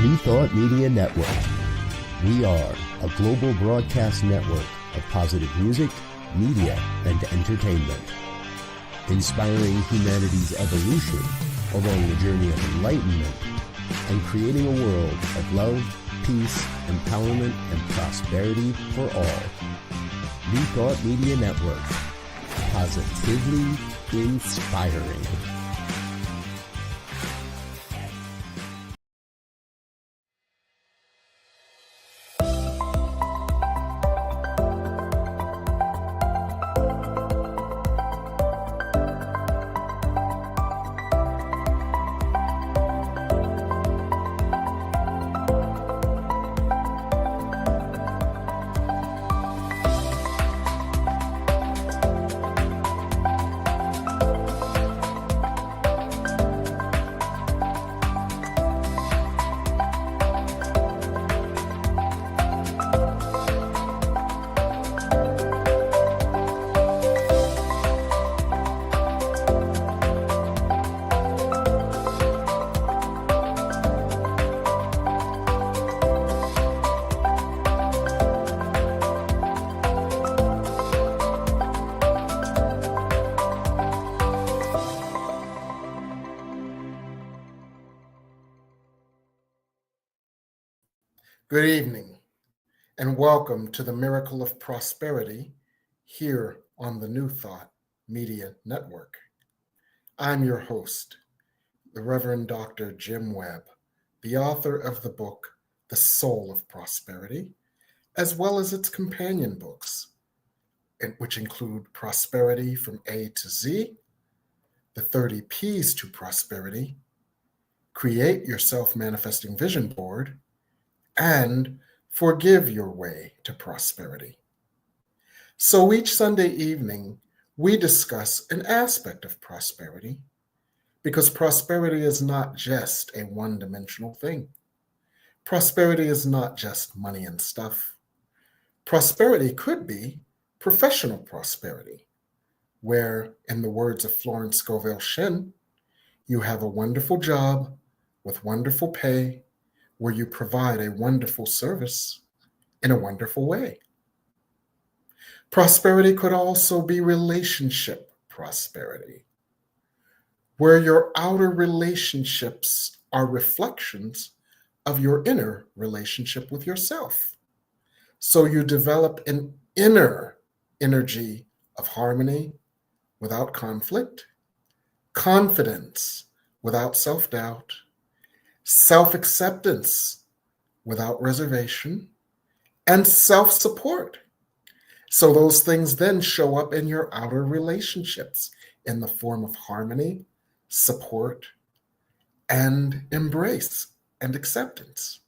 New Thought Media Network. We are a global broadcast network of positive music, media, and entertainment, inspiring humanity's evolution along the journey of enlightenment and creating a world of love, peace, empowerment, and prosperity for all. New Thought Media Network. Positively inspiring. Good evening, and welcome to the Miracle of Prosperity here on the New Thought Media Network. I'm your host, the Reverend Dr. Jim Webb, the author of the book, The Soul of Prosperity, as well as its companion books, which include Prosperity from A to Z, The 30 P's to Prosperity, Create Your Self-Manifesting Vision Board, and Forgive Your Way to Prosperity. So each Sunday evening, we discuss an aspect of prosperity, because prosperity is not just a one-dimensional thing. Prosperity is not just money and stuff. Prosperity could be professional prosperity, where, in the words of Florence Scovel Shinn, you have a wonderful job with wonderful pay, where you provide a wonderful service in a wonderful way. Prosperity could also be relationship prosperity, where your outer relationships are reflections of your inner relationship with yourself. So you develop an inner energy of harmony without conflict, confidence without self-doubt, self-acceptance without reservation, and self-support. So those things then show up in your outer relationships in the form of harmony, support, and embrace and acceptance.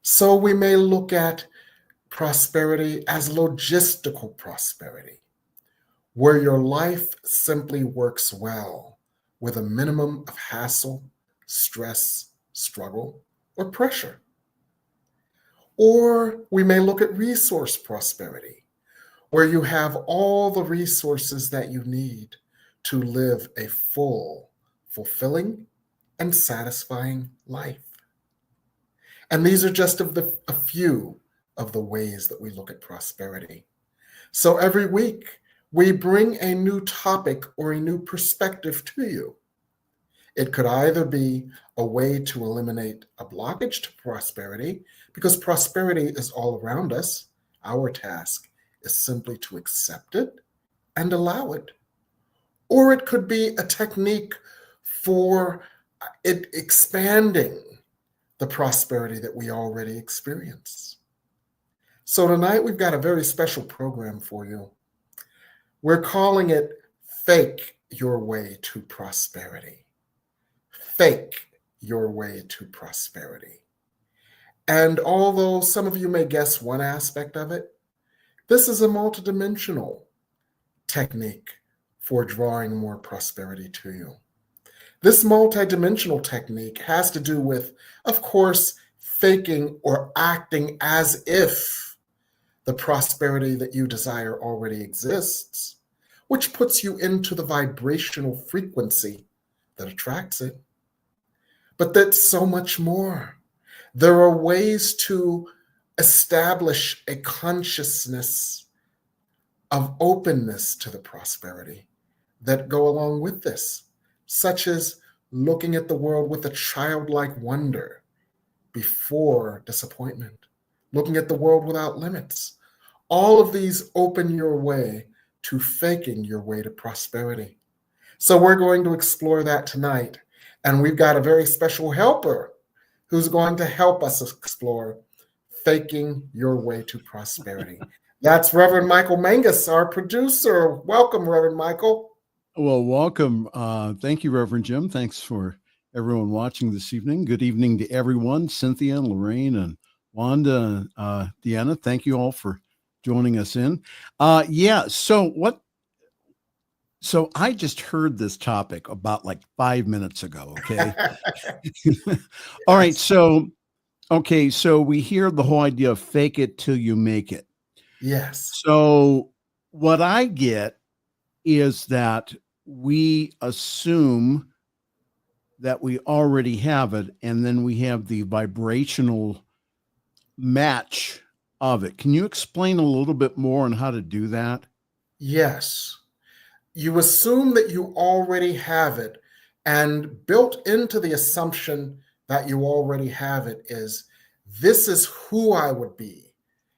So we may look at prosperity as logistical prosperity, where your life simply works well with a minimum of hassle, stress, struggle, or pressure. Or we may look at resource prosperity, where you have all the resources that you need to live a full, fulfilling, and satisfying life. And these are just a few of the ways that we look at prosperity. So every week, we bring a new topic or a new perspective to you. It could either be a way to eliminate a blockage to prosperity, because prosperity is all around us. Our task is simply to accept it and allow it. Or it could be a technique for it expanding the prosperity that we already experience. So tonight we've got a very special program for you. We're calling it Fake Your Way to Prosperity. Fake your way to prosperity. And although some of you may guess one aspect of it, this is a multidimensional technique for drawing more prosperity to you. This multidimensional technique has to do with, of course, faking or acting as if the prosperity that you desire already exists, which puts you into the vibrational frequency that attracts it. but that's so much more. There are ways to establish a consciousness of openness to the prosperity that go along with this, such as looking at the world with a childlike wonder before disappointment, looking at the world without limits. All of these open your way to faking your way to prosperity. So we're going to explore that tonight. And we've got a very special helper who's going to help us explore faking your way to prosperity. That's Reverend Michael Mangus, our producer. Welcome, Reverend Michael. Well, welcome. Thank you, Reverend Jim. Thanks for everyone watching this evening. Good evening to everyone. Cynthia, Lorraine, and Wanda, Deanna, thank you all for joining us in. So I just heard this topic about like 5 minutes ago, okay? All right, so we hear the whole idea of fake it till you make it. Yes. So what I get is that we assume that we already have it, and then we have the vibrational match of it. Can you explain a little bit more on how to do that? Yes. You assume that you already have it, and built into the assumption that you already have it is, this is who I would be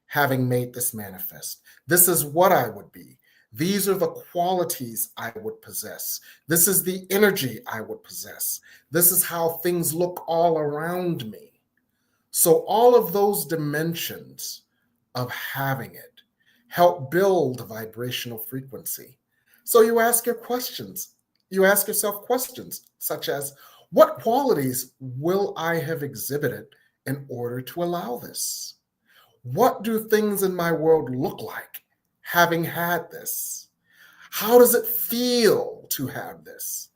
having made this manifest. This is what I would be. These are the qualities I would possess. This is the energy I would possess. This is how things look all around me. So all of those dimensions of having it help build vibrational frequency. So you ask yourself questions such as, what qualities will I have exhibited in order to allow this? What do things in my world look like having had this? How does it feel to have this?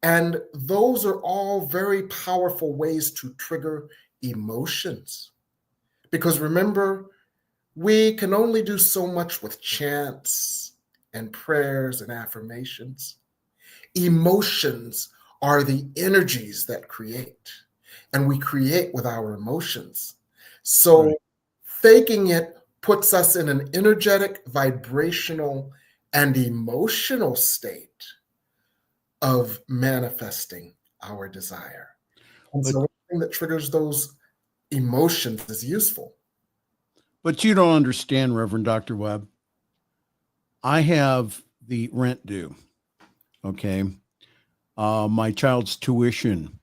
And those are all very powerful ways to trigger emotions. Because remember, we can only do so much with chants and prayers and affirmations. Emotions are the energies that create, and we create with our emotions. So Right. Faking it puts us in an energetic, vibrational, and emotional state of manifesting our desire. And But so anything that triggers those emotions is useful. you don't understand, Reverend Dr. Webb. I have the rent due. Okay. My child's tuition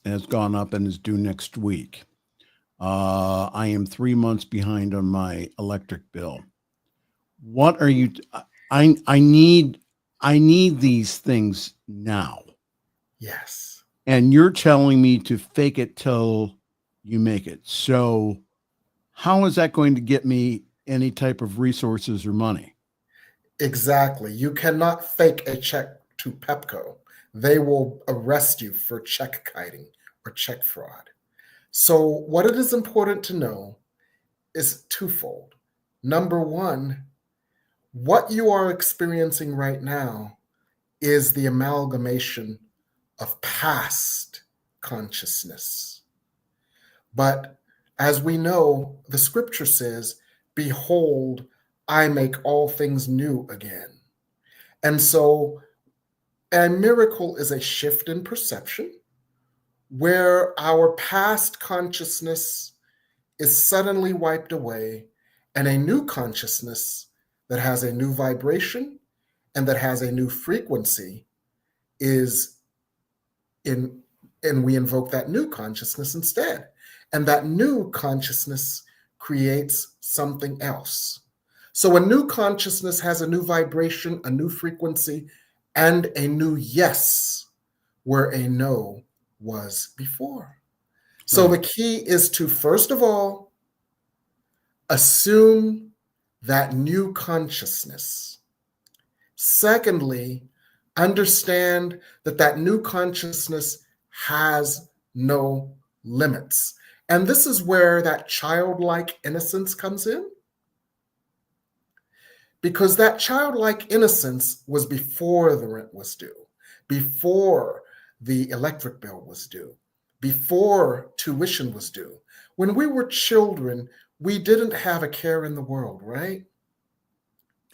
has gone up and is due next week. I am 3 months behind on my electric bill. What are you? I need these things now, Yes. and you're telling me to fake it till you make it. So, how is that going to get me any type of resources or money? Exactly. You cannot fake a check to Pepco. They will arrest you for check kiting or check fraud. So, what it is important to know is twofold. Number one, what you are experiencing right now is the amalgamation of past consciousness. But as we know, the scripture says, behold, I make all things new again. And so a miracle is a shift in perception where our past consciousness is suddenly wiped away and a new consciousness that has a new vibration and that has a new frequency is in, and we invoke that new consciousness instead. And that new consciousness creates something else. So a new consciousness has a new vibration, a new frequency, and a new yes where a no was before. So Right. the key is to, first of all, assume that new consciousness. Secondly, understand that that new consciousness has no limits. And this is where that childlike innocence comes in. Because that childlike innocence was before the rent was due, before the electric bill was due, before tuition was due. When we were children, we didn't have a care in the world, right?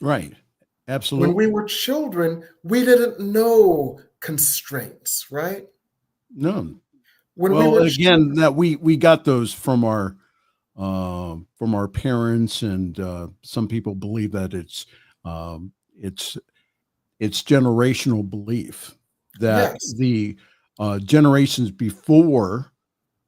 Right. When Absolutely. we were children, we didn't know constraints, right? No. When we Well, were again, that we got those from our parents, and some people believe that it's generational belief that yes, the generations before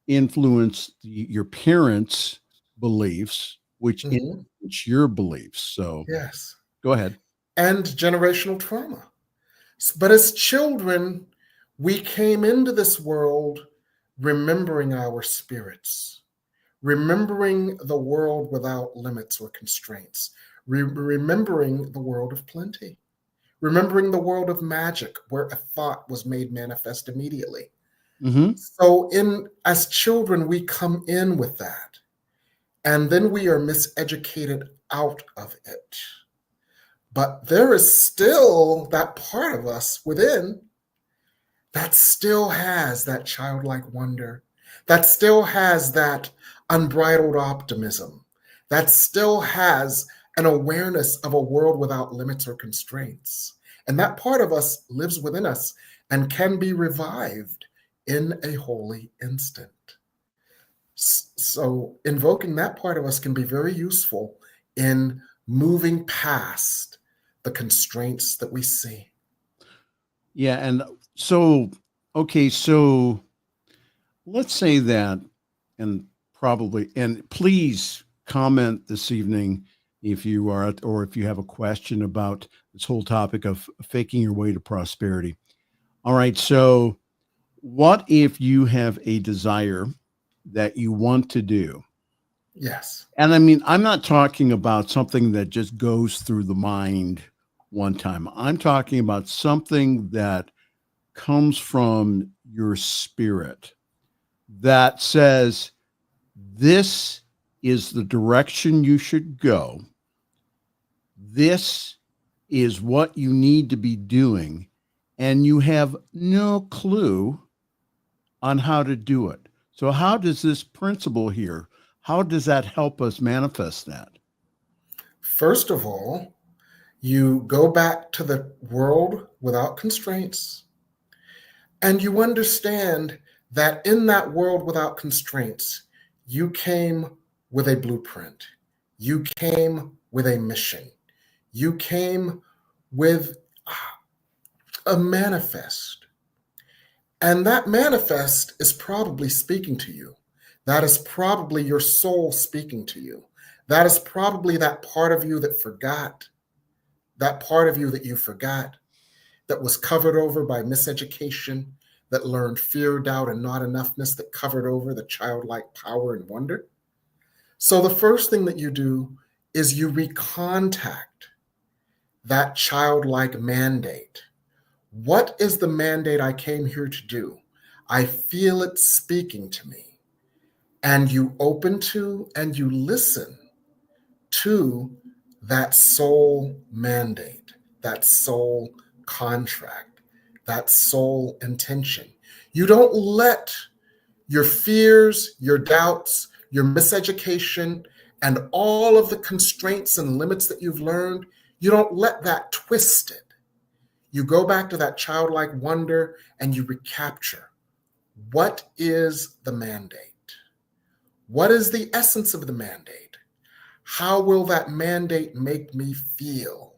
influence your parents' beliefs, which mhm, influence your beliefs. So yes, go ahead. and generational trauma. But as children, we came into this world remembering our spirits, remembering the world without limits or constraints, remembering the world of plenty, remembering the world of magic where a thought was made manifest immediately. Hmm. So in as children, we come in with that, and then we are miseducated out of it. But there is still that part of us within that still has that childlike wonder, that still has that unbridled optimism, that still has an awareness of a world without limits or constraints. And that part of us lives within us and can be revived in a holy instant. So, invoking that part of us can be very useful in moving past the constraints that we see. Yeah, and so okay, so let's say that, and probably, and please comment this evening if you are, or if you have a question about this whole topic of faking your way to prosperity. All right, so what if you have a desire that you want to do? Yes. And I mean, I'm not talking about something that just goes through the mind one time. I'm talking about something that comes from your spirit that says, this is the direction you should go. This is what you need to be doing. And you have no clue on how to do it. So, how does this principle here, how does that help us manifest that? First of all, you go back to the world without constraints, and you understand that in that world without constraints, you came with a blueprint, you came with a mission, you came with a manifest. And that manifest is probably speaking to you. That is probably your soul speaking to you. That is probably that part of you that forgot, that part of you that you forgot, that was covered over by miseducation, that learned fear, doubt, and not enoughness, that covered over the childlike power and wonder. So the first thing that you do is you recontact that childlike mandate. What is the mandate I came here to do? I feel it speaking to me. And you open to and you listen to that soul mandate, that soul contract, that soul intention. You don't let your fears, your doubts, your miseducation, and all of the constraints and limits that you've learned, you don't let that twist it. You go back to that childlike wonder and you recapture. What is the mandate? What is the essence of the mandate? How will that mandate make me feel?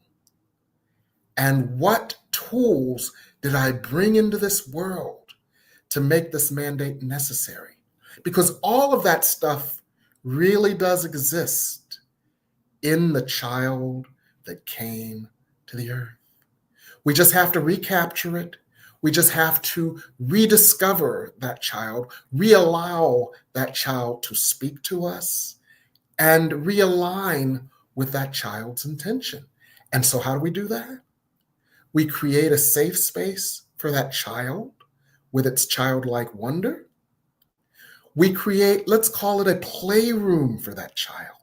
And what tools did I bring into this world to make this mandate necessary? Because all of that stuff really does exist in the child that came to the earth. We just have to recapture it. We just have to rediscover that child, reallow that child to speak to us, and realign with that child's intention. And so, how do we do that? We create a safe space for that child with its childlike wonder. We create, let's call it a playroom for that child,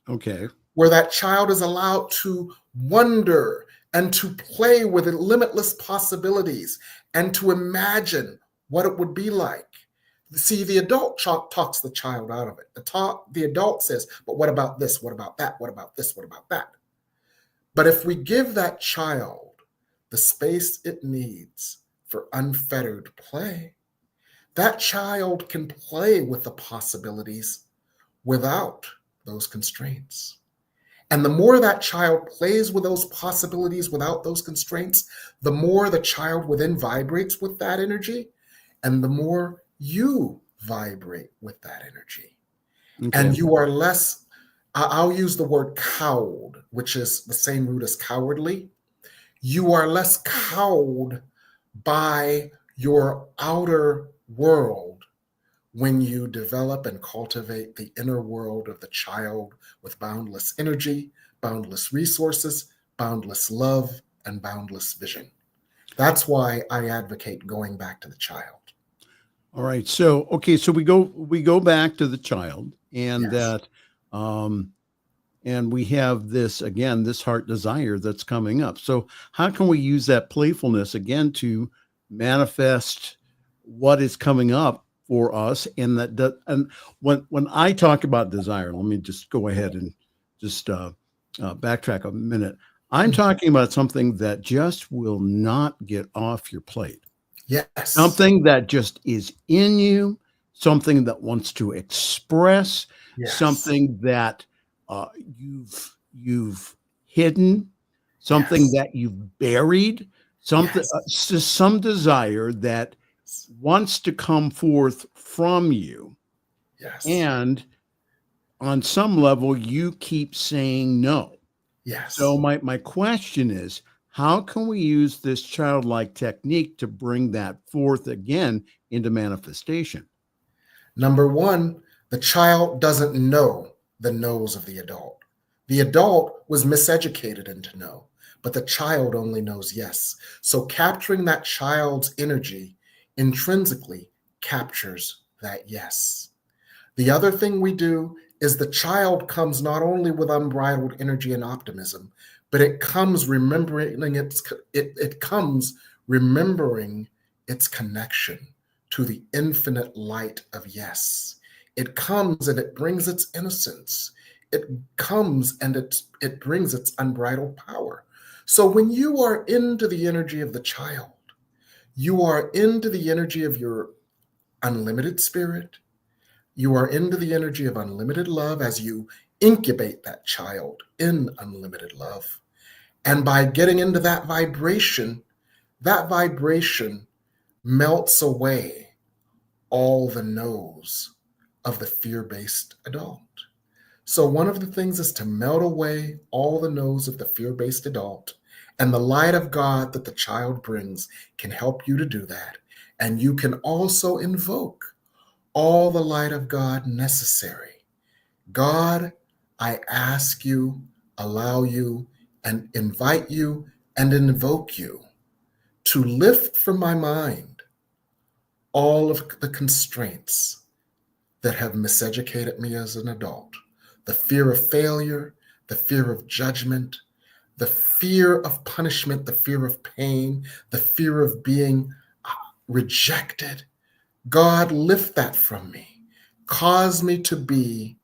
Okay. where that child is allowed to wonder and to play with limitless possibilities and to imagine what it would be like See, the adult talks the child out of it. The adult says, but what about this? What about that? What about this? What about that? But if we give that child the space it needs for unfettered play, that child can play with the possibilities without those constraints. And the more that child plays with those possibilities without those constraints, the more the child within vibrates with that energy, and the more you vibrate with that energy. Okay. And you are less, I'll use the word cowed, which is the same root as cowardly. You are less cowed by your outer world when you develop and cultivate the inner world of the child with boundless energy, boundless resources, boundless love, and boundless vision. That's why I advocate going back to the child. All right. So, okay. So we go back to the child, and Yes. and we have this, again, this heart desire that's coming up. So how can we use that playfulness again to manifest what is coming up for us? And and when I talk about desire, let me just go ahead and just backtrack a minute. I'm talking about something that just will not get off your plate. Yes. Something that just is in you, something that wants to express, Yes. something that you've hidden, something Yes. that you've buried, something, Yes. some desire that wants to come forth from you. Yes. And on some level, you keep saying no. Yes. So my question is, how can we use this childlike technique to bring that forth again into manifestation? Number one, the child doesn't know the no's of the adult. The adult was miseducated into no, but the child only knows yes. So capturing that child's energy intrinsically captures that yes. The other thing we do is the child comes not only with unbridled energy and optimism, but it comes remembering it comes remembering its connection to the infinite light of yes. It comes and it brings its innocence. It comes and it brings its unbridled power. So when you are into the energy of the child, you are into the energy of your unlimited spirit. You are into the energy of unlimited love as you incubate that child in unlimited love. And by getting into that vibration melts away all the no's of the fear-based adult. So one of the things is to melt away all the no's of the fear-based adult, and the light of God that the child brings can help you to do that. And you can also invoke all the light of God necessary. God, I ask you, allow you, and invite you, and invoke you to lift from my mind all of the constraints that have miseducated me as an adult. The fear of failure, the fear of judgment, the fear of punishment, the fear of pain, the fear of being rejected. God, lift that from me. Cause me to be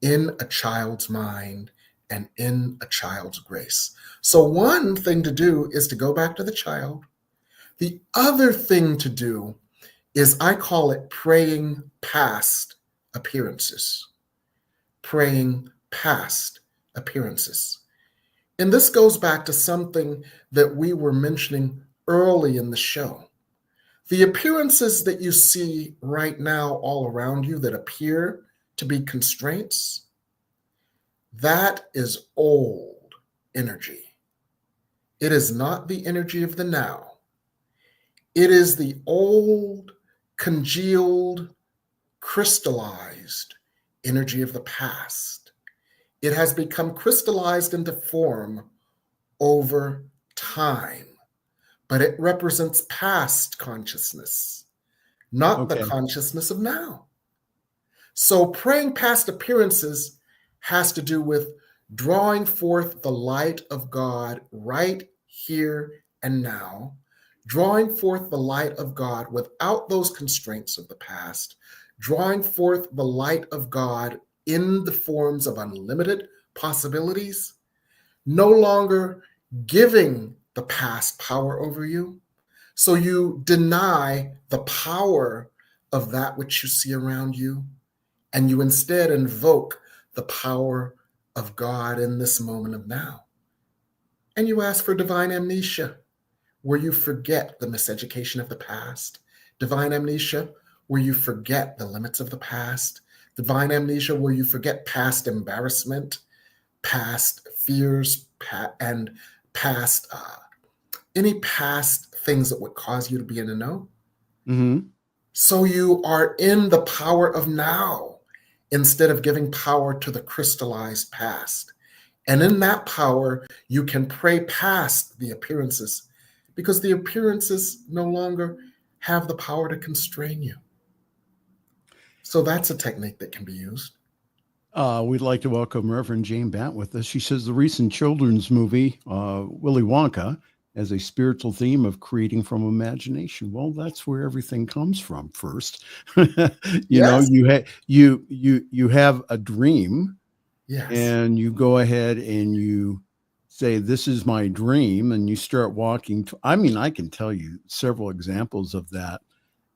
in a child's mind and in a child's grace. So one thing to do is to go back to the child. The other thing to do is, I call it praying past appearances. Praying past appearances. And this goes back to something that we were mentioning early in the show. The appearances that you see right now all around you that appear to be constraints, that is old energy. It is not the energy of the now. It is the old, congealed, crystallized energy of the past. It has become crystallized into form over time, but it represents past consciousness, not the consciousness of now. So praying past appearances has to do with drawing forth the light of God right here and now, drawing forth the light of God without those constraints of the past, drawing forth the light of God in the forms of unlimited possibilities, no longer giving the past power over you. So you deny the power of that which you see around you, and you instead invoke the power of God in this moment of now. And you ask for divine amnesia, where you forget the miseducation of the past, divine amnesia, where you forget the limits of the past, divine amnesia, where you forget past embarrassment, past fears, and past any past things that would cause you to be in a no. Mm-hmm. So you are in the power of now instead of giving power to the crystallized past. And in that power, you can pray past the appearances, because the appearances no longer have the power to constrain you. So that's a technique that can be used. We'd like to welcome Reverend Jane Bant with us. She says the recent children's movie, Willy Wonka, has a spiritual theme of creating from imagination. Well, that's where everything comes from first. You know, you have a dream, Yes. and you go ahead and you say, this is my dream, and you start walking. I mean, I can tell you several examples of that.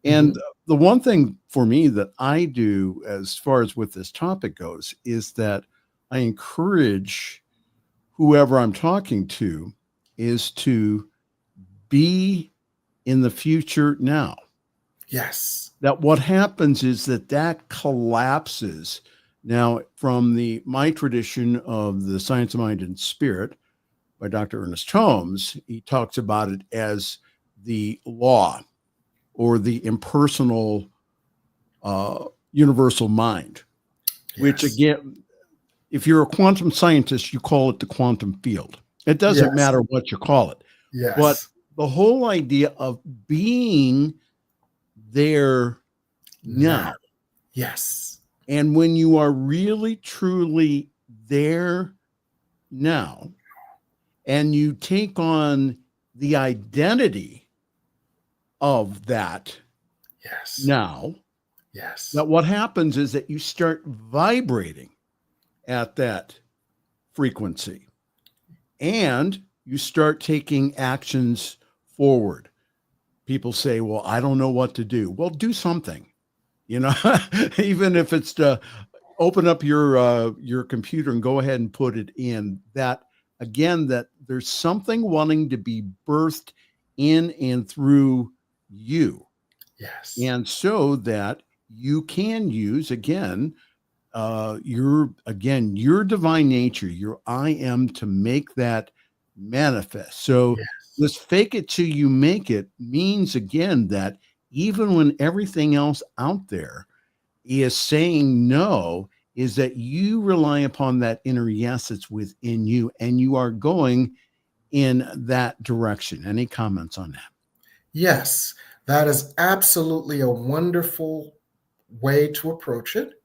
And the one thing for me that I do as far as with this topic goes is that I encourage whoever I'm talking to is to be in the future now. Yes. That what happens is that collapses. Now, from my tradition of the Science of Mind and Spirit by Dr. Ernest Holmes, he talks about it as the law or the impersonal universal mind, which again, if you're a quantum scientist, you call it the quantum field. It doesn't matter what you call it. Yes. But the whole idea of being there now. Yes. And when you are really, truly there now, and you take on the identity of that now, that what happens is that you start vibrating at that frequency and you start taking actions forward. People say, well, I don't know what to do. Well, do something, you know, even if it's to open up your computer and go ahead and put it in that. Again, that there's something wanting to be birthed in and through you. Yes. And so that you can use, again, your divine nature, your I am, to make that manifest. So this fake it till you make it means, again, that even when everything else out there is saying no, is that you rely upon that inner yes that's within you, and you are going in that direction. Any comments on that? Yes, that is absolutely a wonderful way to approach it.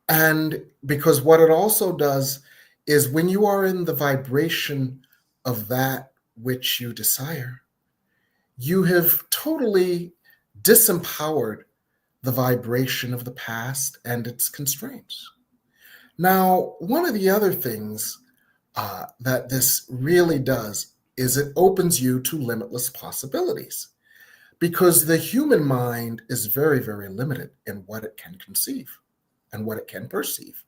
And because what it also does is when you are in the vibration of that which you desire, you have totally disempowered the vibration of the past and its constraints. Now, one of the other things that this really does is it opens you to limitless possibilities, because the human mind is very, very limited in what it can conceive and what it can perceive.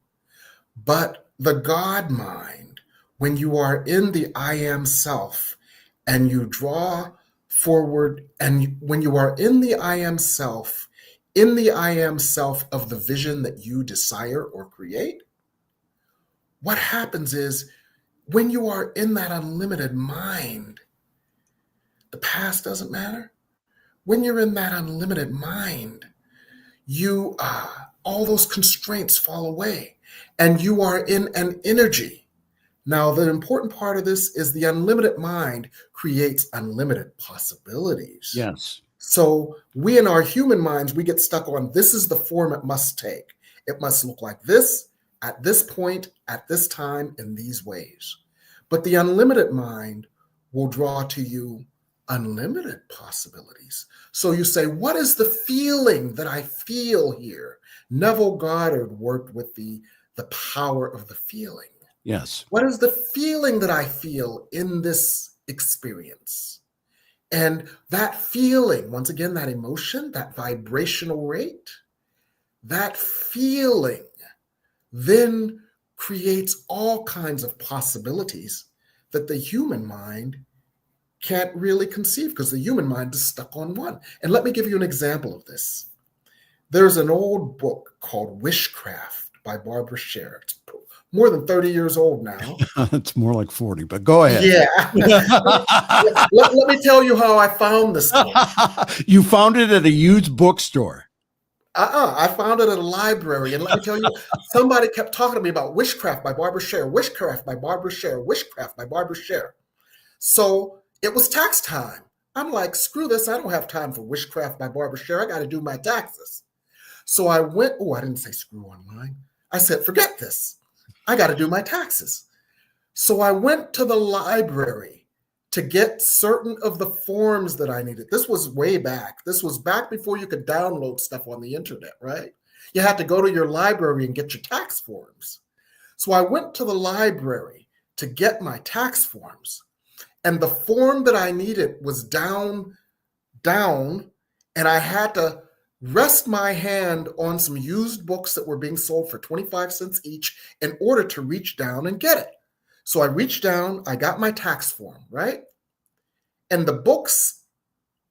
But the God mind, when you are in the I am self and you draw forward, and when you are in the I am self of the vision that you desire or create, what happens is when you are in that unlimited mind, the past doesn't matter. When you're in that unlimited mind, you all those constraints fall away and you are in an energy. Now, the important part of this is the unlimited mind creates unlimited possibilities. Yes. So we in our human minds, we get stuck on this is the form it must take. It must look like this at this point, at this time, in these ways. But the unlimited mind will draw to you unlimited possibilities. So you say, what is the feeling that I feel here? Neville Goddard worked with the power of the feeling. Yes. What is the feeling that I feel in this experience? And that feeling, once again, that emotion, that vibrational rate, that feeling then creates all kinds of possibilities that the human mind can't really conceive, because the human mind is stuck on one. And let me give you an example of this. There's an old book called Wishcraft by Barbara Sher. It's more than 30 years old now. It's more like 40, but go ahead. Yeah. let me tell you how I found this book. You found it at a used bookstore. I found it at a library. And let me tell you, somebody kept talking to me about Wishcraft by Barbara Sher, Wishcraft by Barbara Sher, Wishcraft by Barbara Sher. So it was tax time. I'm like, screw this. I don't have time for Wishcraft by Barbara Sher. I got to do my taxes. So I went, I didn't say screw online. I said, forget this. I got to do my taxes. So I went to the library to get certain of the forms that I needed. This was way back. This was back before you could download stuff on the internet, right? You had to go to your library and get your tax forms. So I went to the library to get my tax forms. And the form that I needed was down, and I had to rest my hand on some used books that were being sold for 25 cents each in order to reach down and get it. So I reached down, I got my tax form, right? And the books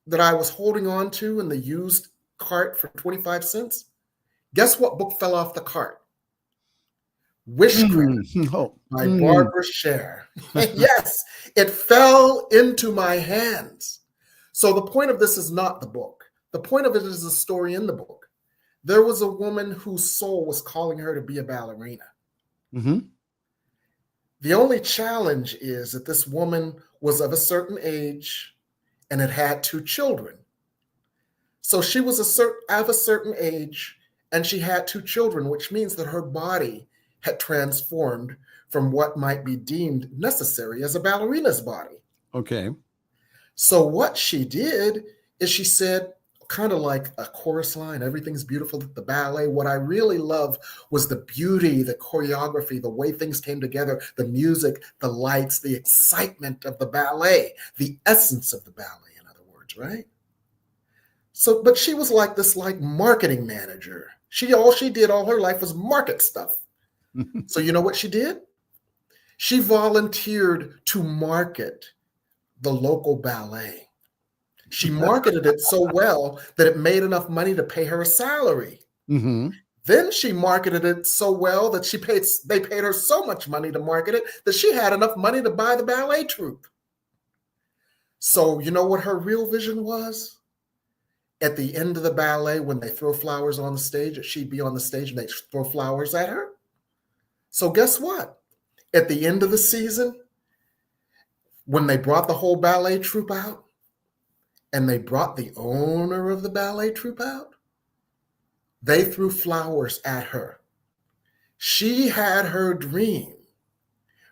that I was holding on to in the used cart for 25 cents, guess what book fell off the cart? Wishcraft by Barbara Sher. Yes, it fell into my hands. So the point of this is not the book. The point of it is the story in the book. There was a woman whose soul was calling her to be a ballerina. Mm-hmm. The only challenge is that this woman was of a certain age and had 2 children. So she was of a certain age and she had 2 children, which means that her body had transformed from what might be deemed necessary as a ballerina's body. Okay. So what she did is she said, kind of like a chorus line, everything's beautiful at the ballet. What I really love was the beauty, the choreography, the way things came together, the music, the lights, the excitement of the ballet, the essence of the ballet, in other words, right? So, but she was like this marketing manager. All she did all her life was market stuff. So you know what she did? She volunteered to market the local ballet. She marketed it so well that it made enough money to pay her a salary. Mm-hmm. Then she marketed it so well that they paid her so much money to market it that she had enough money to buy the ballet troupe. So you know what her real vision was? At the end of the ballet, when they throw flowers on the stage, that she'd be on the stage and they throw flowers at her. So guess what? At the end of the season, when they brought the whole ballet troupe out, and they brought the owner of the ballet troupe out, they threw flowers at her. She had her dream,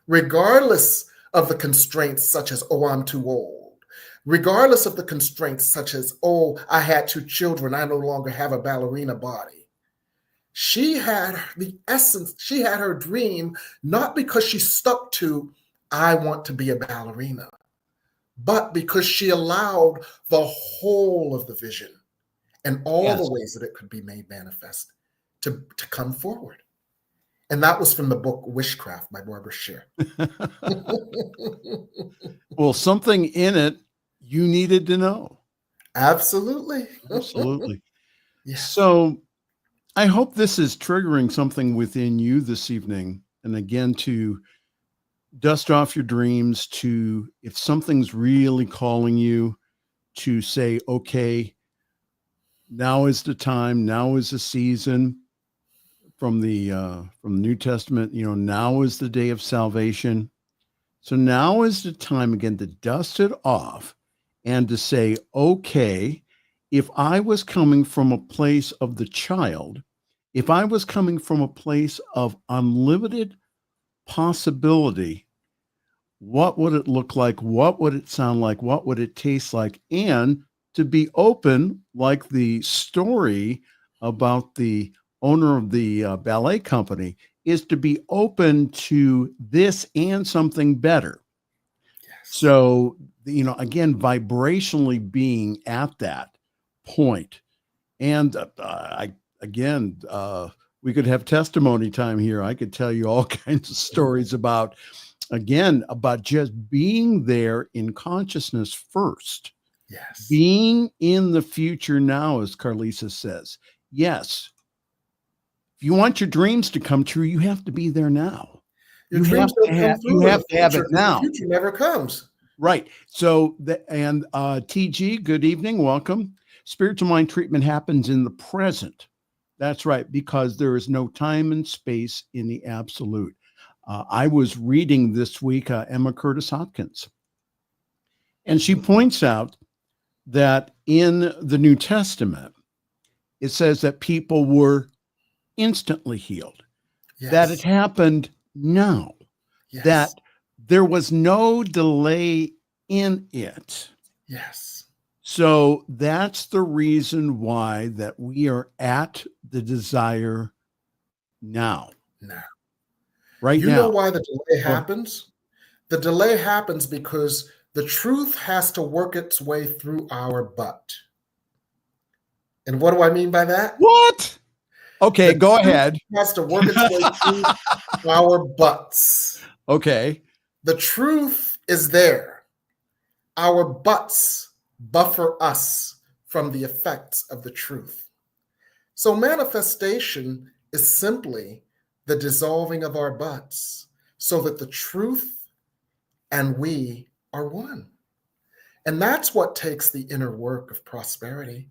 regardless of the constraints such as, oh, I'm too old, regardless of the constraints such as, oh, I had 2 children, I no longer have a ballerina body. She had the essence, she had her dream, not because she stuck to, I want to be a ballerina, but because she allowed the whole of the vision and all the ways that it could be made manifest to come forward. And that was from the book Wishcraft by Barbara Sher. Well, something in it you needed to know. Absolutely. Absolutely. Yes. So I hope this is triggering something within you this evening. And again, to dust off your dreams, to, if something's really calling you, to say, okay, now is the time, now is the season. From the New Testament, now is the day of salvation. So now is the time again to dust it off and to say, okay, if I was coming from a place of the child, if I was coming from a place of unlimited possibility, what would it look like? What would it sound like? What would it taste like? And to be open, like the story about the owner of the ballet company, is to be open to this and something better. Yes. So, again, vibrationally being at that point. And we could have testimony time here. I could tell you all kinds of stories about just being there in consciousness first, Yes. being in the future now, as Carlisa says. Yes. If you want your dreams to come true, you have to be there now. Your dreams don't come through You in have the to have future it because now. the future never comes. Right. So, TG, good evening. Welcome. Spiritual mind treatment happens in the present. That's right, because there is no time and space in the absolute. I was reading this week Emma Curtis Hopkins, and she points out that in the New Testament, it says that people were instantly healed, that it Yes. happened now, Yes. that there was no delay in it. Yes. So that's the reason why that we are at the desire now. Now. Right You now. know why the delay happens? The delay happens because the truth has to work its way through our butt. And what do I mean by that? What? Okay, The go truth ahead. has to work its way through our butts. Okay. The truth is there. Our butts buffer us from the effects of the truth. So manifestation is simply the dissolving of our butts so that the truth and we are one. And that's what takes the inner work of prosperity.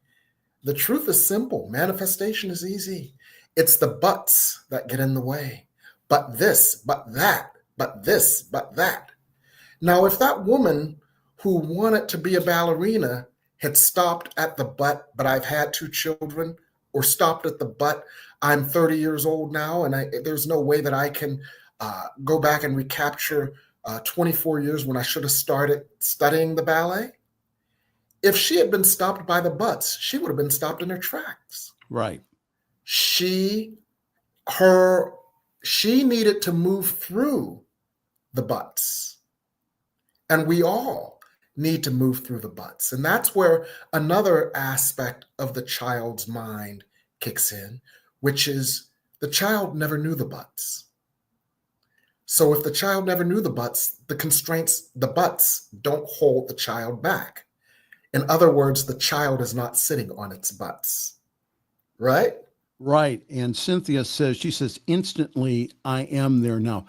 The truth is simple. Manifestation is easy. It's the buts that get in the way. But this, but that, but this, but that. Now, if that woman who wanted to be a ballerina had stopped at the but I've had 2 children, or stopped at the but I'm 30 years old now, and there's no way that I can go back and recapture 24 years when I should have started studying the ballet. If she had been stopped by the buts, she would have been stopped in her tracks. Right. She needed to move through the buts. And we all need to move through the buts. And that's where another aspect of the child's mind kicks in, which is the child never knew the buts. So if the child never knew the buts, the constraints, the buts don't hold the child back. In other words, the child is not sitting on its butts, right? Right. And Cynthia says, she says, instantly, I am there now.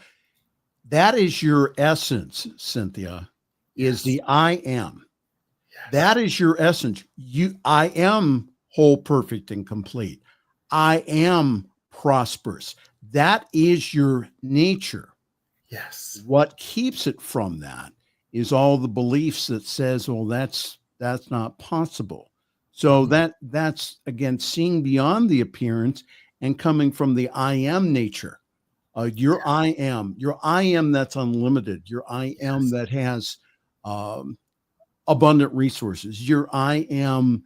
That is your essence, Cynthia, is the I am. Yes. That is your essence. I am whole, perfect, and complete. I am prosperous. That is your nature. Yes. What keeps it from that is all the beliefs that says, well, that's not possible. So that's again seeing beyond the appearance and coming from the I am nature. Your I am that's unlimited. Your I am that has abundant resources. Your I am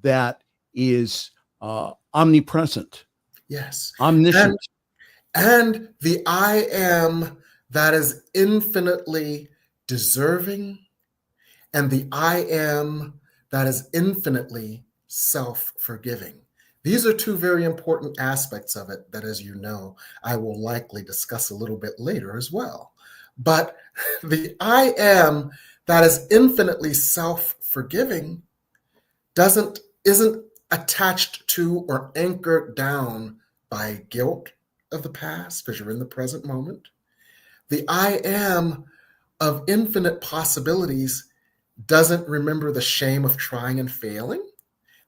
that is omnipresent. Yes. Omniscient. And the I am that is infinitely deserving, and the I am that is infinitely self-forgiving. These are 2 very important aspects of it that, as you know, I will likely discuss a little bit later as well. But the I am that is infinitely self-forgiving isn't attached to or anchored down by guilt of the past, because you're in the present moment. The I am of infinite possibilities doesn't remember the shame of trying and failing.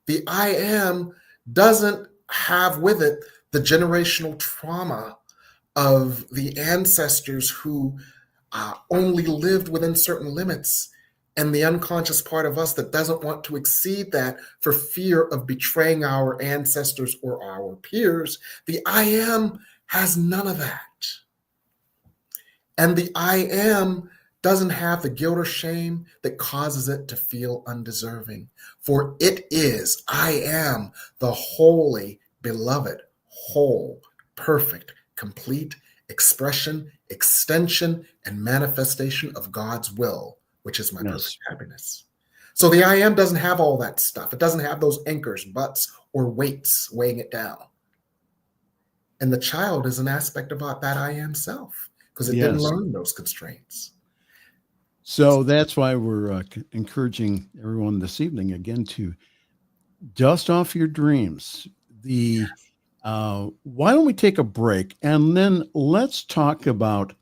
The I am doesn't have with it the generational trauma of the ancestors who only lived within certain limits, and the unconscious part of us that doesn't want to exceed that for fear of betraying our ancestors or our peers. The I am has none of that. And the I am doesn't have the guilt or shame that causes it to feel undeserving. For it is, I am the holy, beloved, whole, perfect, complete expression, extension, and manifestation of God's will, which is my perfect happiness. So the I am doesn't have all that stuff. It doesn't have those anchors, buts, or weights weighing it down. And the child is an aspect of that I am self because it didn't learn those constraints. So that's why we're encouraging everyone this evening again to dust off your dreams. Why don't we take a break and then let's talk about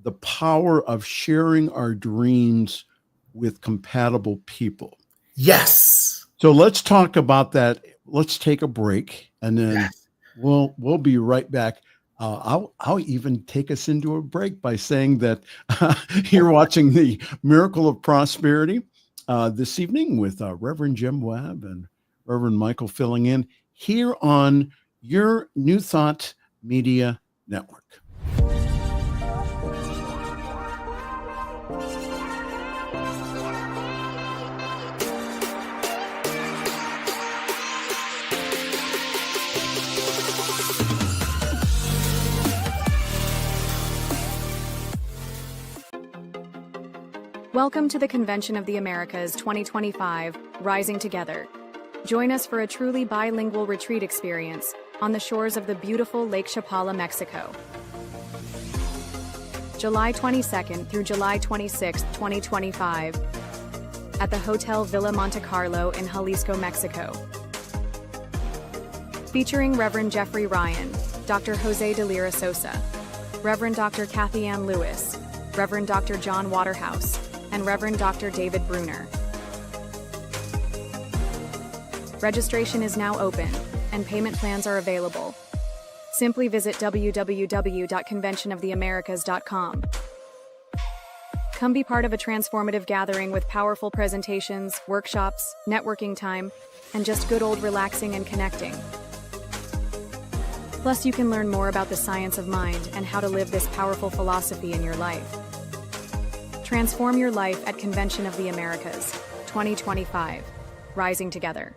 the power of sharing our dreams with compatible people. Yes. So let's talk about that. Let's take a break and then we'll be right back. I'll even take us into a break by saying that you're watching the Miracle of Prosperity this evening with Reverend Jim Webb and Reverend Michael filling in here on your New Thought Media Network. Welcome to the Convention of the Americas 2025, Rising Together. Join us for a truly bilingual retreat experience on the shores of the beautiful Lake Chapala, Mexico. July 22nd through July 26th, 2025, at the Hotel Villa Monte Carlo in Jalisco, Mexico. Featuring Reverend Jeffrey Ryan, Dr. Jose de Lira Sosa, Reverend Dr. Kathy Ann Lewis, Reverend Dr. John Waterhouse, and Reverend Dr. David Bruner. Registration is now open, and payment plans are available. Simply visit www.conventionoftheamericas.com. Come be part of a transformative gathering with powerful presentations, workshops, networking time, and just good old relaxing and connecting. Plus, you can learn more about the science of mind and how to live this powerful philosophy in your life. Transform your life at Convention of the Americas 2025, Rising Together.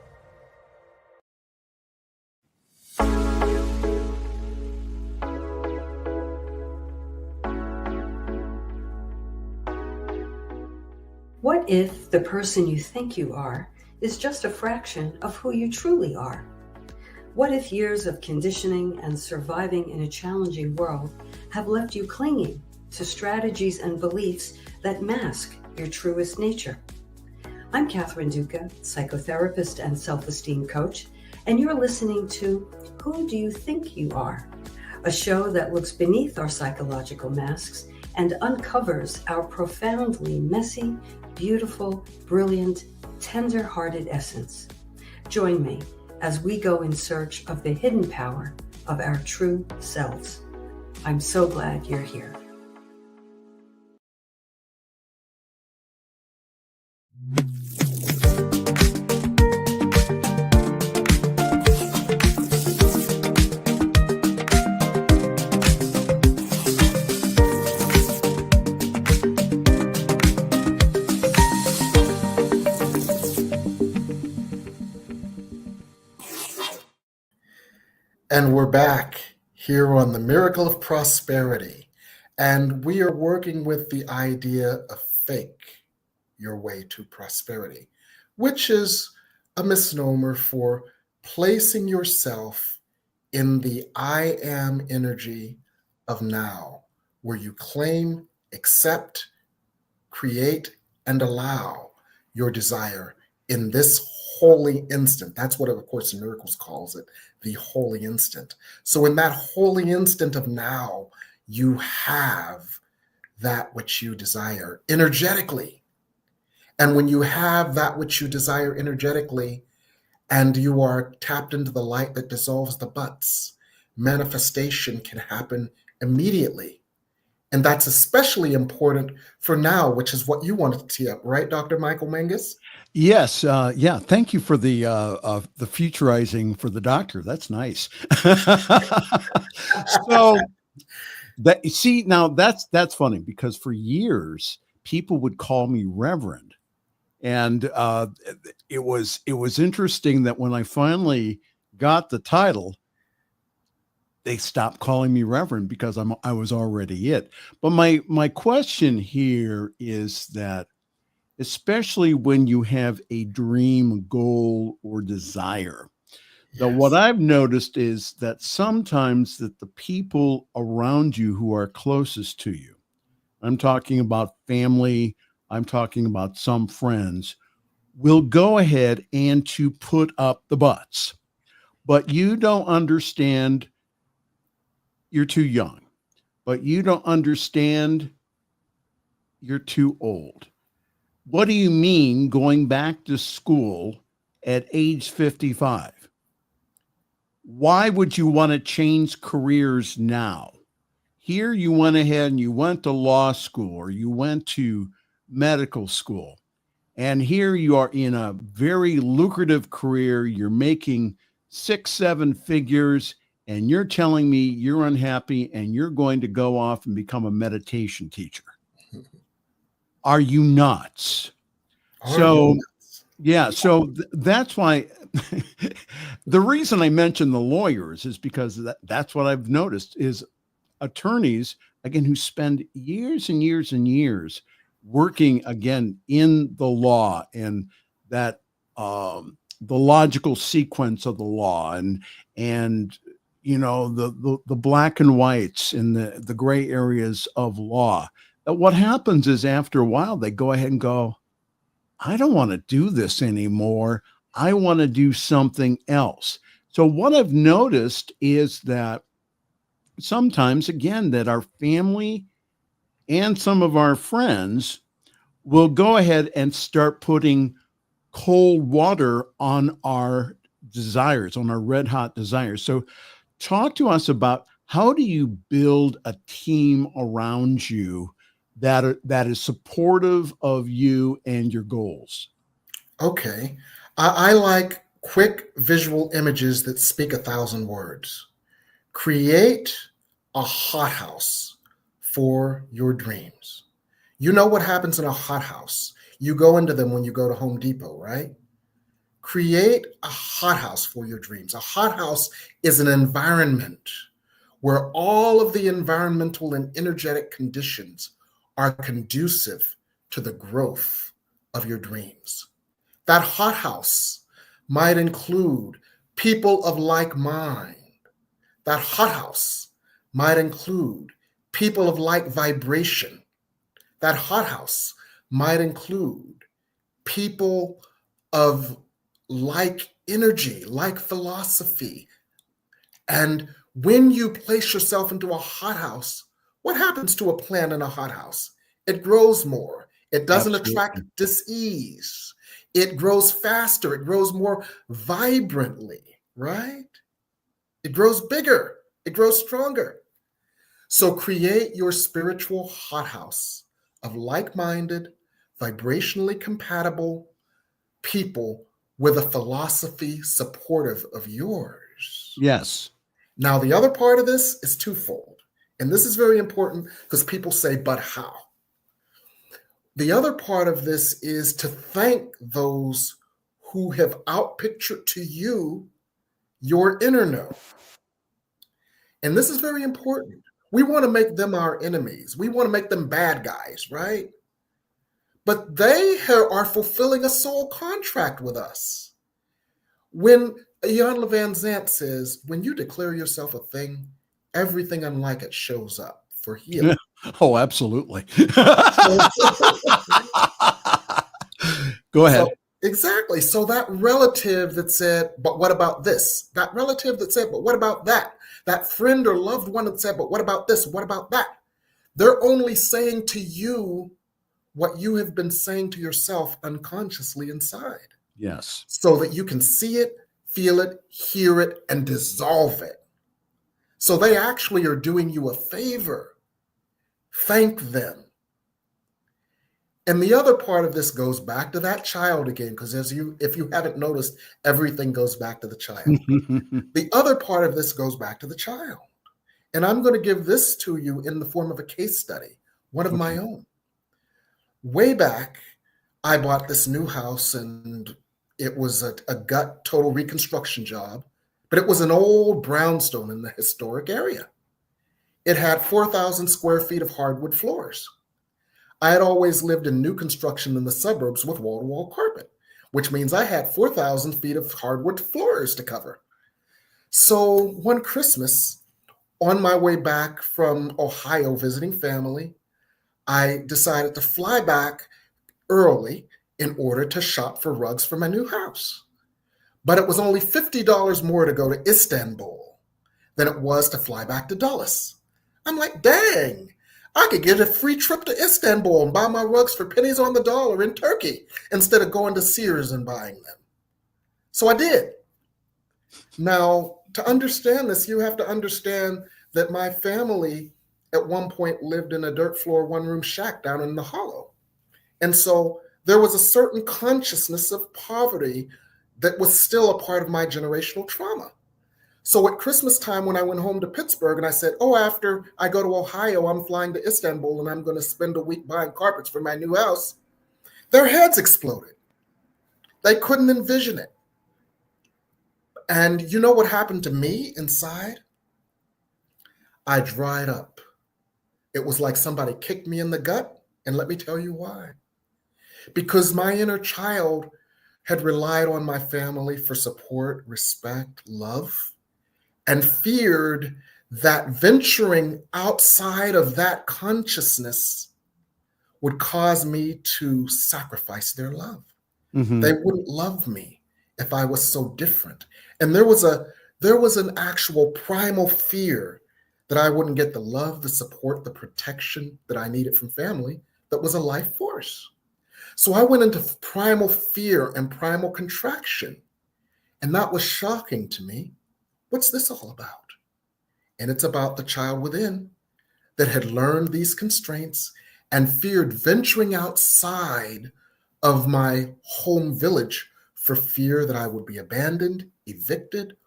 What if the person you think you are is just a fraction of who you truly are? What if years of conditioning and surviving in a challenging world have left you clinging to strategies and beliefs that mask your truest nature? I'm Catherine Duca, psychotherapist and self-esteem coach, and you're listening to Who Do You Think You Are? A show that looks beneath our psychological masks and uncovers our profoundly messy, beautiful, brilliant, tender-hearted essence. Join me as we go in search of the hidden power of our true selves. I'm so glad you're here. And we're back here on the Miracle of Prosperity. And we are working with the idea of fake your way to prosperity, which is a misnomer for placing yourself in the I am energy of now, where you claim, accept, create, and allow your desire in this holy instant. That's what, of course, in Miracles calls it, the holy instant. So in that holy instant of now, you have that which you desire energetically. And when you have that which you desire energetically, and you are tapped into the light that dissolves the buts, manifestation can happen immediately. And that's especially important for now, which is what you wanted to tee up, right, Dr. Michael Mangus? Yes. Yeah. Thank you for the futurizing for the doctor. That's nice. So now that's funny because for years people would call me Reverend. And it was interesting that when I finally got the title, they stopped calling me Reverend because I was already it. But my question here is that, especially when you have a dream, goal, or desire, that what Yes. I've noticed is that sometimes that the people around you who are closest to you, I'm talking about family, I'm talking about some friends, will go ahead and to put up the butts. But you don't understand, you're too young. But you don't understand, you're too old. What do you mean going back to school at age 55? Why would you want to change careers now? Here you went ahead and you went to law school or you went to medical school. And here you are in a very lucrative career. You're making 6, 7 figures, and you're telling me you're unhappy and you're going to go off and become a meditation teacher. Are you nuts? Are you nuts? Yeah, so that's why the reason I mention the lawyers is because that's what I've noticed is attorneys, again, who spend years and years and years working, again, in the law and that the logical sequence of the law and the black and whites and the gray areas of law. That what happens is after a while they go ahead and go, I don't want to do this anymore. I want to do something else. So what I've noticed is that sometimes, again, that our family and some of our friends will go ahead and start putting cold water on our desires, on our red hot desires. So talk to us about, how do you build a team around you that is supportive of you and your goals? Okay. I like quick visual images that speak 1,000 words. Create a hothouse for your dreams. You know what happens in a hothouse. You go into them when you go to Home Depot, right? Create a hothouse for your dreams. A hothouse is an environment where all of the environmental and energetic conditions are conducive to the growth of your dreams. That hothouse might include people of like mind. That hothouse might include people of like vibration. That hothouse might include people of like energy, like philosophy. And when you place yourself into a hothouse, what happens to a plant in a hothouse? It grows more. It doesn't attract dis-ease. It grows faster. It grows more vibrantly, right? It grows bigger. It grows stronger. So create your spiritual hothouse of like-minded, vibrationally compatible people with a philosophy supportive of yours. Yes. Now, the other part of this is twofold. And this is very important because people say, but how? The other part of this is to thank those who have outpictured to you your inner no. And this is very important. We want to make them our enemies. We want to make them bad guys, right? But they are fulfilling a soul contract with us. When Jan Van Zant says, when you declare yourself a thing, everything unlike it shows up for healing. Oh, absolutely. Go ahead. So, exactly. So that relative that said, but what about this? That relative that said, but what about that? That friend or loved one that said, but what about this? What about that? They're only saying to you what you have been saying to yourself unconsciously inside. Yes. So that you can see it, feel it, hear it, and dissolve it. So they actually are doing you a favor. Thank them. And the other part of this goes back to that child again, because if you haven't noticed, everything goes back to the child. The other part of this goes back to the child. And I'm going to give this to you in the form of a case study, one of my own. Way back, I bought this new house, and it was a gut total reconstruction job, but it was an old brownstone in the historic area. It had 4,000 square feet of hardwood floors. I had always lived in new construction in the suburbs with wall-to-wall carpet, which means I had 4,000 feet of hardwood floors to cover. So one Christmas, on my way back from Ohio visiting family, I decided to fly back early in order to shop for rugs for my new house. But it was only $50 more to go to Istanbul than it was to fly back to Dulles. I'm like, dang, I could get a free trip to Istanbul and buy my rugs for pennies on the dollar in Turkey instead of going to Sears and buying them. So I did. Now, to understand this, you have to understand that my family at one point lived in a dirt floor, one-room shack down in the hollow. And so there was a certain consciousness of poverty that was still a part of my generational trauma. So at Christmas time, when I went home to Pittsburgh and I said, oh, after I go to Ohio, I'm flying to Istanbul and I'm going to spend a week buying carpets for my new house, their heads exploded. They couldn't envision it. And you know what happened to me inside? I dried up. It was like somebody kicked me in the gut, and let me tell you why. Because my inner child had relied on my family for support, respect, love, and feared that venturing outside of that consciousness would cause me to sacrifice their love. Mm-hmm. They wouldn't love me if I was so different. And there was an actual primal fear that I wouldn't get the love, the support, the protection that I needed from family that was a life force. So I went into primal fear and primal contraction. And that was shocking to me. What's this all about? And it's about the child within that had learned these constraints and feared venturing outside of my home village for fear that I would be abandoned, evicted,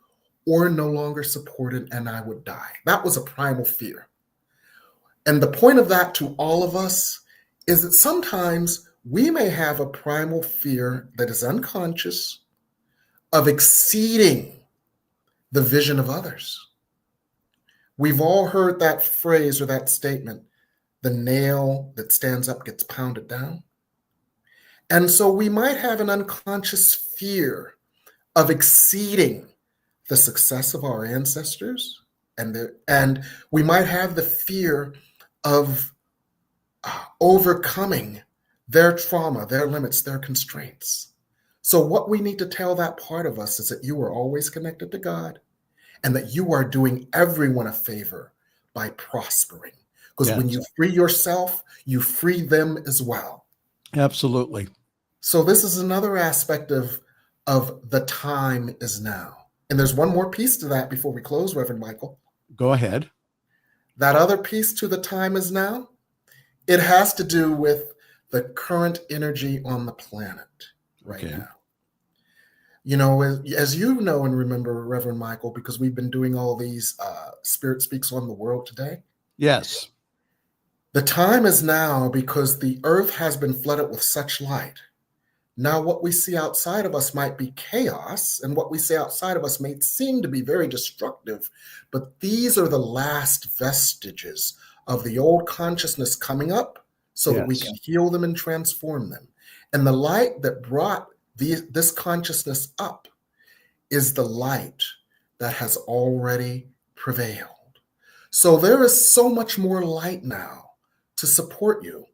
or no longer supported and I would die. That was a primal fear. And the point of that to all of us is that sometimes we may have a primal fear that is unconscious of exceeding the vision of others. We've all heard that phrase or that statement, the nail that stands up gets pounded down. And so we might have an unconscious fear of exceeding the success of our ancestors, and we might have the fear of overcoming their trauma, their limits, their constraints. So what we need to tell that part of us is that you are always connected to God and that you are doing everyone a favor by prospering. Because when you free yourself, you free them as well. Absolutely. So this is another aspect of the time is now. And there's one more piece to that before we close, Reverend Michael. Go ahead. That other piece to the time is now, it has to do with the current energy on the planet right now. You know, as you know and remember, Reverend Michael, because we've been doing all these Spirit Speaks on the World today. Yes. The time is now because the earth has been flooded with such light. Now, what we see outside of us might be chaos, and what we see outside of us may seem to be very destructive, but these are the last vestiges of the old consciousness coming up so that we can heal them and transform them. And the light that brought this consciousness up is the light that has already prevailed. So there is so much more light now to support you.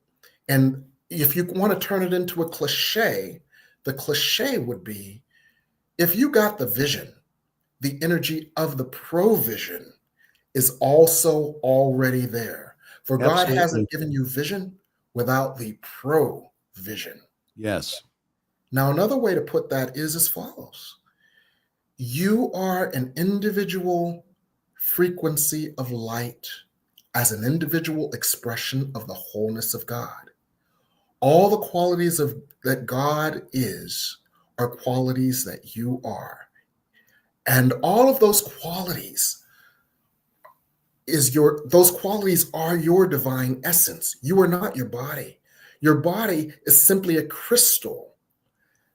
And if you want to turn it into a cliche, the cliche would be, if you got the vision, the energy of the provision is also already there. For God hasn't given you vision without the provision. Yes. Now, another way to put that is as follows. You are an individual frequency of light as an individual expression of the wholeness of God. All the qualities that God is are qualities that you are. And all of those qualities are your divine essence. You are not your body. Your body is simply a crystal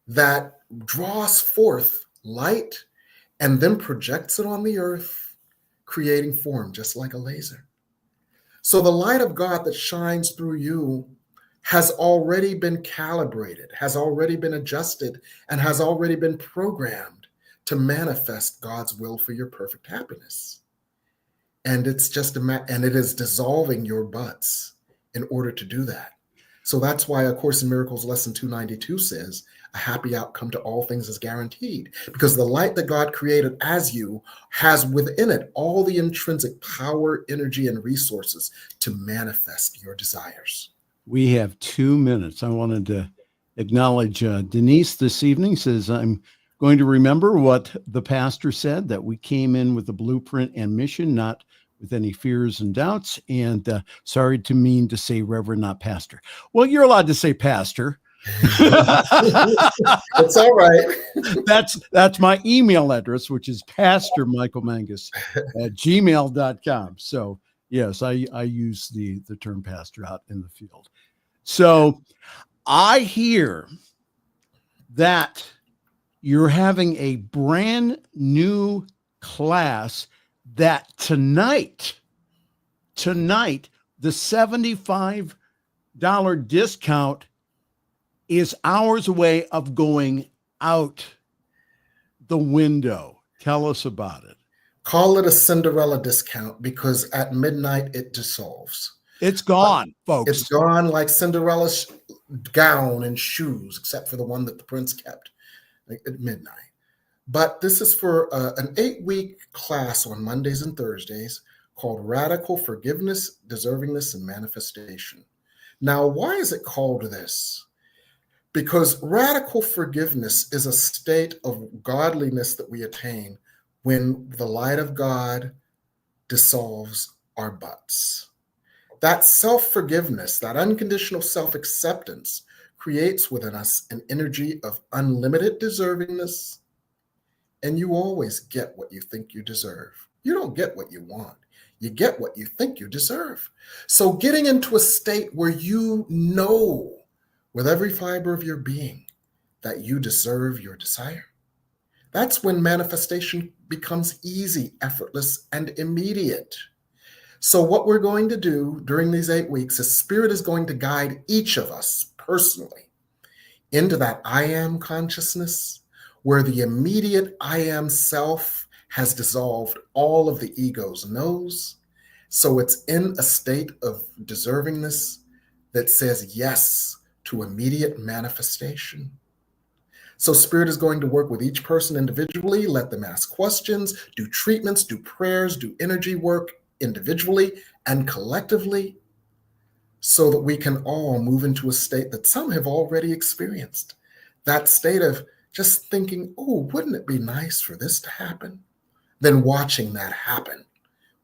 that draws forth light and then projects it on the earth, creating form just like a laser. So the light of God that shines through you has already been calibrated, has already been adjusted, and has already been programmed to manifest God's will for your perfect happiness. And it's just and it is dissolving your butts in order to do that. So that's why A Course in Miracles lesson 292 says a happy outcome to all things is guaranteed, because the light that God created as you has within it all the intrinsic power, energy, and resources to manifest your desires. We have 2 minutes. I wanted to acknowledge Denise this evening. Says, I'm going to remember what the pastor said, that we came in with a blueprint and mission, not with any fears and doubts. And sorry to mean to say Reverend, not pastor. Well, you're allowed to say pastor. It's all right. That's my email address, which is pastormichaelmangus@gmail.com. So yes, I use the term pastor out in the field. So I hear that you're having a brand new class that tonight, the $75 discount is hours away of going out the window. Tell us about it. Call it a Cinderella discount, because at midnight it dissolves. It's gone, folks. It's gone like Cinderella's gown and shoes, except for the one that the prince kept at midnight. But this is for an 8-week class on Mondays and Thursdays called Radical Forgiveness, Deservingness, and Manifestation. Now, why is it called this? Because radical forgiveness is a state of godliness that we attain when the light of God dissolves our butts. That self-forgiveness, that unconditional self-acceptance creates within us an energy of unlimited deservingness, and you always get what you think you deserve. You don't get what you want. You get what you think you deserve. So getting into a state where you know with every fiber of your being that you deserve your desire, that's when manifestation becomes easy, effortless, and immediate. So what we're going to do during these 8 weeks is Spirit is going to guide each of us personally into that I am consciousness, where the immediate I am self has dissolved all of the ego's no's. So it's in a state of deservingness that says yes to immediate manifestation. So Spirit is going to work with each person individually, let them ask questions, do treatments, do prayers, do energy work individually and collectively, so that we can all move into a state that some have already experienced. That state of just thinking, oh, wouldn't it be nice for this to happen? Then watching that happen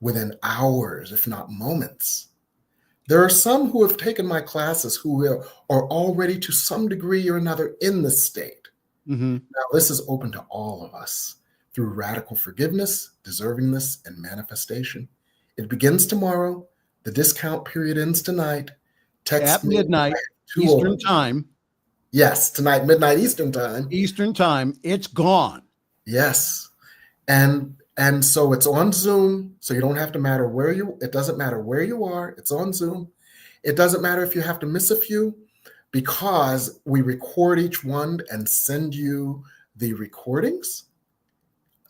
within hours, if not moments. There are some who have taken my classes who are already to some degree or another in this state. Mm-hmm. Now, this is open to all of us through radical forgiveness, deservingness, and manifestation. It begins tomorrow. The discount period ends tonight. Text at midnight Eastern time. Yes, tonight, midnight Eastern time. Eastern time. It's gone. Yes. And so it's on Zoom. So you don't have to matter where it doesn't matter where you are. It's on Zoom. It doesn't matter if you have to miss a few, because we record each one and send you the recordings,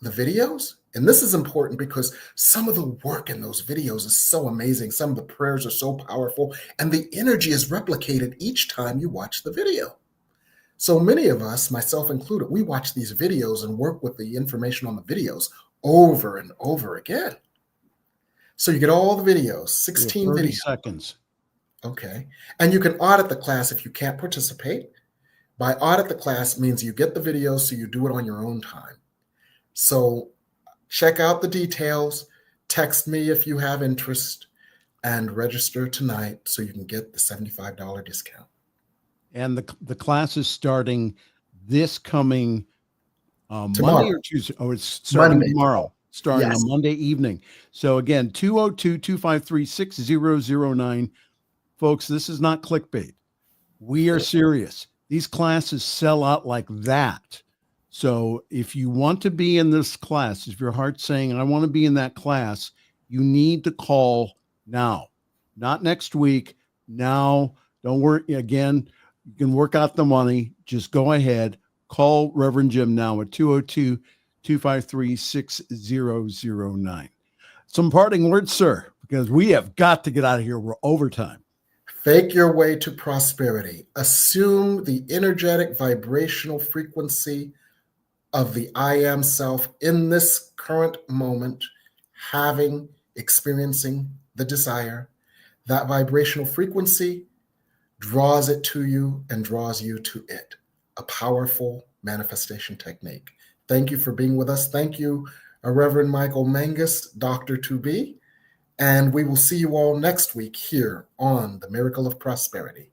the videos. And this is important because some of the work in those videos is so amazing. Some of the prayers are so powerful, and the energy is replicated each time you watch the video. So many of us, myself included, we watch these videos and work with the information on the videos over and over again. So you get all the videos, 16 30 videos. seconds. Okay. And you can audit the class if you can't participate. By audit the class means you get the videos, so you do it on your own time. So check out the details, text me if you have interest, and register tonight so you can get the $75 discount. And the class is starting this coming Tomorrow. Monday or Tuesday. Oh, it's starting Monday. tomorrow, starting Yes. on Monday evening. So again, 202-253-6009. Folks, this is not clickbait. We are serious. These classes sell out like that. So if you want to be in this class, if your heart's saying, I want to be in that class, you need to call now, not next week. Now, don't worry. Again, you can work out the money. Just go ahead. Call Reverend Jim now at 202-253-6009. Some parting words, sir, because we have got to get out of here. We're overtime. Fake your way to prosperity. Assume the energetic vibrational frequency of the I am self in this current moment, experiencing the desire. That vibrational frequency draws it to you and draws you to it. A powerful manifestation technique. Thank you for being with us. Thank you, Reverend Michael Mangus, Dr. 2B. And we will see you all next week here on The Miracle of Prosperity.